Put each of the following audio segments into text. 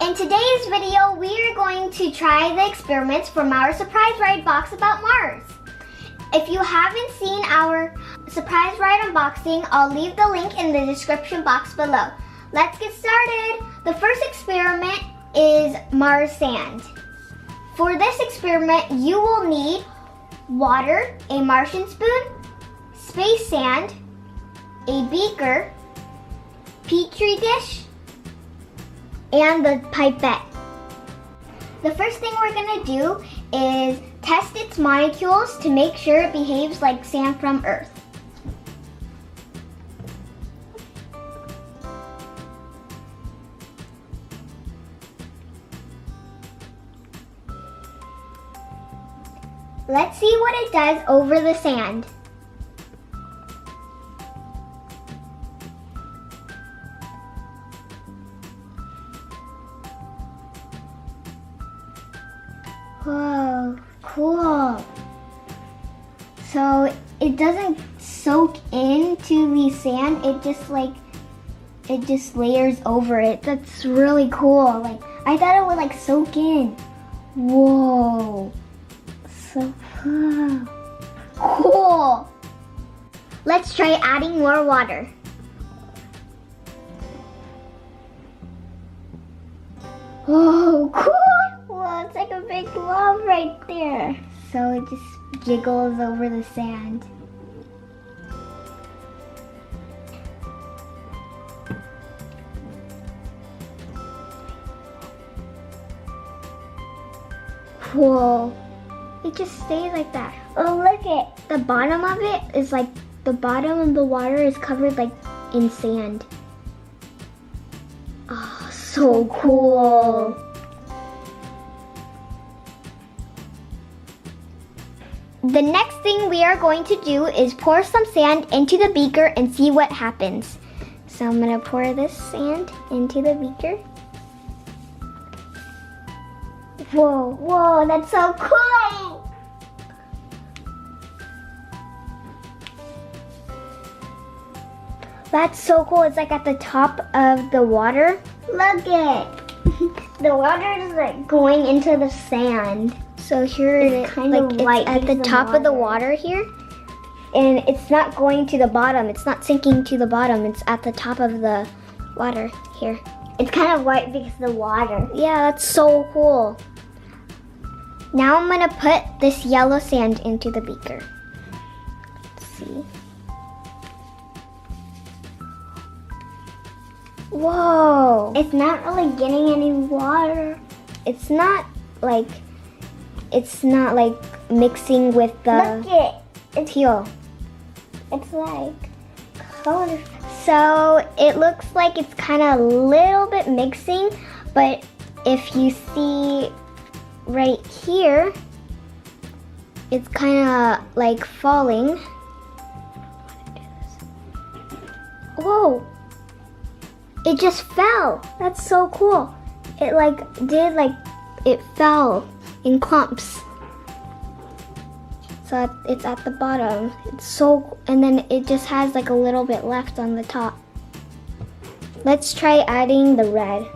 In today's video, we are going to try the experiments from our surprise ride box about Mars. If you haven't seen our surprise ride unboxing, I'll leave the link in the description box below. Let's get started. The first experiment is Mars sand. For this experiment, you will need water, a Martian spoon, space sand, a beaker, petri dish, and the pipette. The first thing we're gonna do is test its molecules to make sure it behaves like sand from Earth. Let's see what it does over the sand. Whoa, cool. So it doesn't soak into the sand, it just layers over it. That's really cool. I thought it would soak in. Whoa. So cool. Let's try adding more water. Oh, cool. Well, it's like a big lump right there. So it just jiggles over the sand. Whoa. It just stays like that. Oh, look it. The bottom of it is the bottom of the water is covered in sand. Oh, so cool. The next thing we are going to do is pour some sand into the beaker and see what happens. So I'm gonna pour this sand into the beaker. Whoa, whoa, that's so cool! That's so cool. It's at the top of the water. Look it! The water is going into the sand. So here it is. It's at the top of the water here. And it's not going to the bottom. It's not sinking to the bottom. It's at the top of the water here. It's kind of white because of the water. Yeah, that's so cool. Now I'm gonna put this yellow sand into the beaker. Let's see. Whoa! It's not really getting any water. It's not mixing with the. Look it! It's teal. It's color. So it looks like it's kind of a little bit mixing, but if you see right here, it's kind of falling. Whoa! It just fell. That's so cool. It it fell in clumps. So it's at the bottom. It's so, and then it just has a little bit left on the top. Let's try adding the red.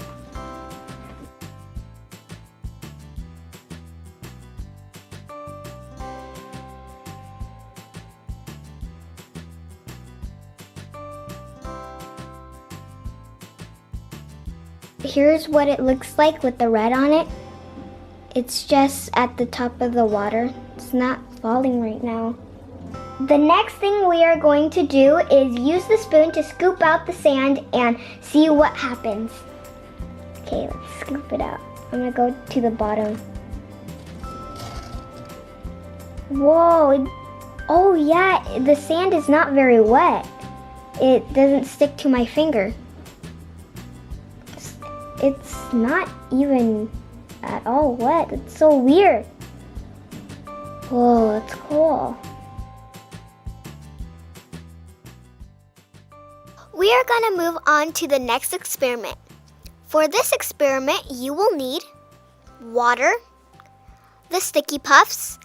Here's what it looks like with the red on it. It's just at the top of the water. It's not falling right now. The next thing we are going to do is use the spoon to scoop out the sand and see what happens. Okay, let's scoop it out. I'm gonna go to the bottom. Whoa, oh yeah, the sand is not very wet. It doesn't stick to my finger. It's not even at all wet. It's so weird. Whoa, that's cool. We are gonna move on to the next experiment. For this experiment, you will need water, the sticky puffs,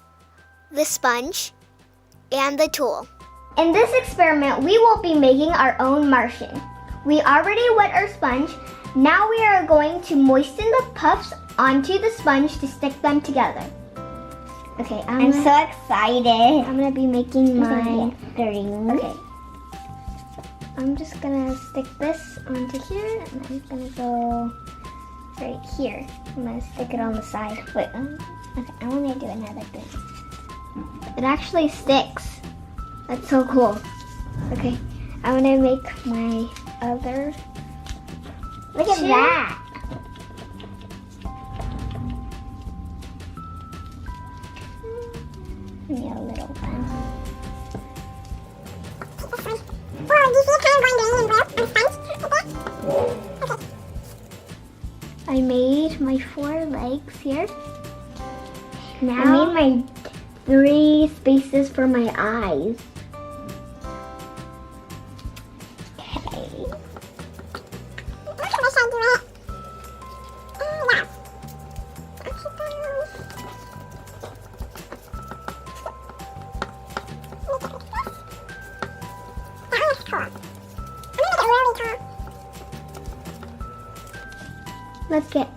the sponge, and the tool. In this experiment, we will be making our own Martian. We already wet our sponge. Now we are going to moisten the puffs onto the sponge to stick them together. Okay, I'm so excited. I'm gonna be making mine. Green. Okay. I'm just gonna stick this onto here, and I'm gonna go right here. I'm gonna stick it on the side. Wait, okay, I want to do another thing. It actually sticks. That's so cool. Okay, I'm gonna make my other. Look at that. Give me a little one. I made my 4 legs here. Now I made my 3 spaces for my eyes. Okay. let's get.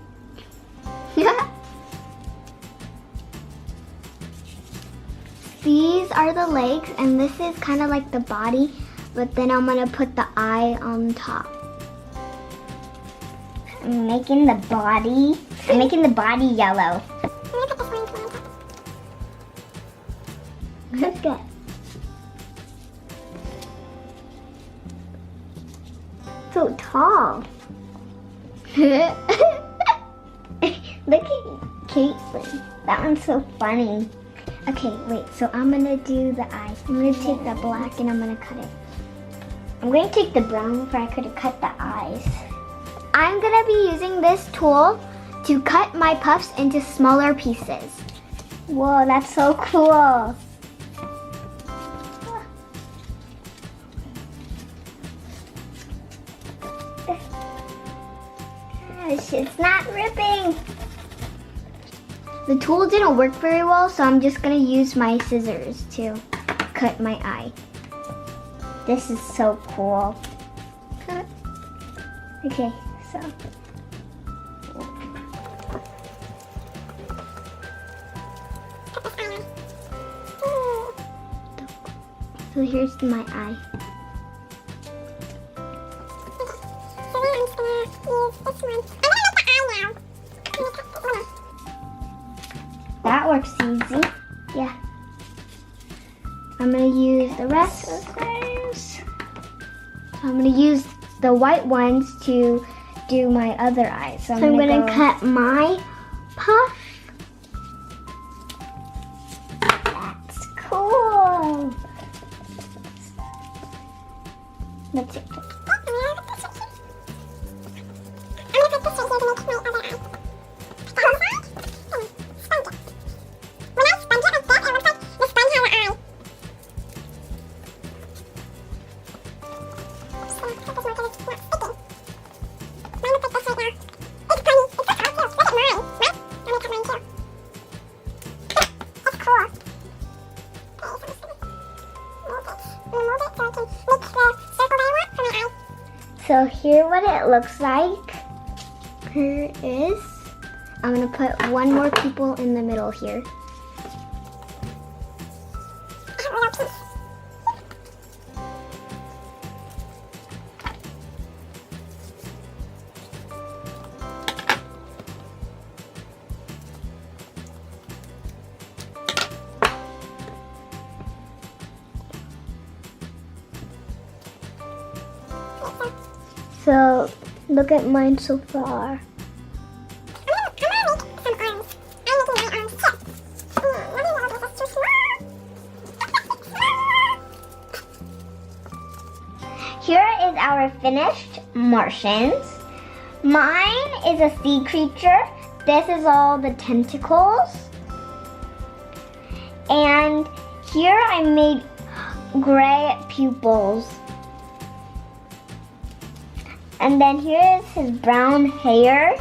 These are the legs, and this is kind of like the body, but then I'm gonna put the eye on top. I'm making the body. I'm making the body yellow. Let's get. So tall. Look at Caitlin. That one's so funny. Okay, wait, so I'm gonna do the eyes. I'm gonna take the black and I'm gonna cut it. I'm going to take the brown before I could have cut the eyes. I'm gonna be using this tool to cut my puffs into smaller pieces. Whoa, that's so cool. Gosh, it's not ripping. The tool didn't work very well, so I'm just gonna use my scissors to cut my eye. This is so cool. Okay, so. So here's my eye. That works easy. Yeah. I'm gonna use the rest of those. So I'm gonna use the white ones to do my other eyes. So I'm gonna cut my puff. That's cool. Let's see. So here what it looks like. Here is. I'm gonna put one more pupil in the middle here. So look at mine so far. Here is our finished Martians. Mine is a sea creature. This is all the tentacles. And here I made gray pupils. And then here is his brown hair.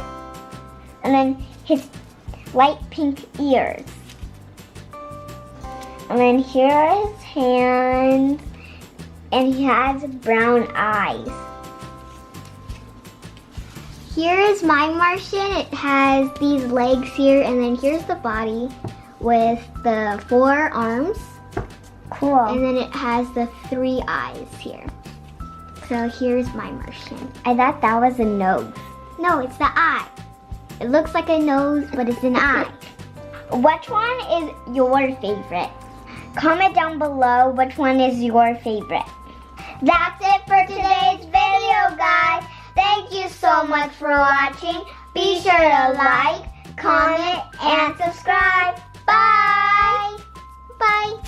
And then his light pink ears. And then here are his hands. And he has brown eyes. Here is my Martian. It has these legs here, and then here's the body with the 4 arms. Cool. And then it has the 3 eyes here. So here's my Martian. I thought that was a nose. No, it's the eye. It looks like a nose, but it's an eye. Which one is your favorite? Comment down below which one is your favorite. That's it for today's video, guys. Thank you so much for watching. Be sure to like, comment, and subscribe. Bye. Bye.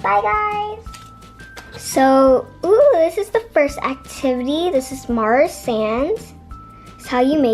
Bye, guys. So, this is the first activity. This is Mars Sands. It's how you make